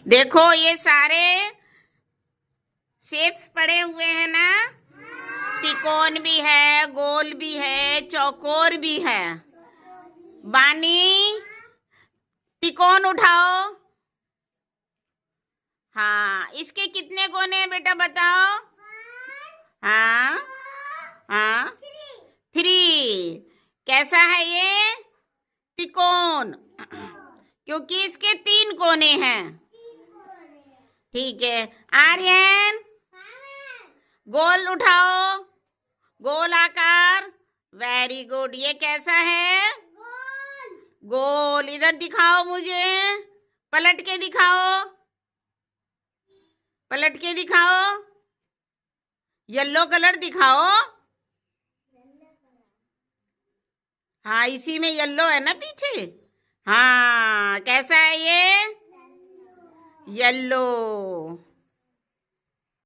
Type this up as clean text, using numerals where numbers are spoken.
देखो ये सारे शेप्स पड़े हुए हैं ना। त्रिकोण भी है, गोल भी है, चौकोर भी है। बानी, त्रिकोण उठाओ। हाँ, इसके कितने कोने हैं बेटा बताओ। हाँ हाँ, 3। कैसा है ये त्रिकोण? क्योंकि इसके 3 कोने हैं। ठीक है। आर्यन, गोल उठाओ, गोल आकार। Very good. ये कैसा है? गोल। इधर दिखाओ मुझे, पलट के दिखाओ, पलट के दिखाओ। येलो कलर दिखाओ। हाँ, इसी में येलो है ना पीछे। हाँ, कैसा है ये? येलो।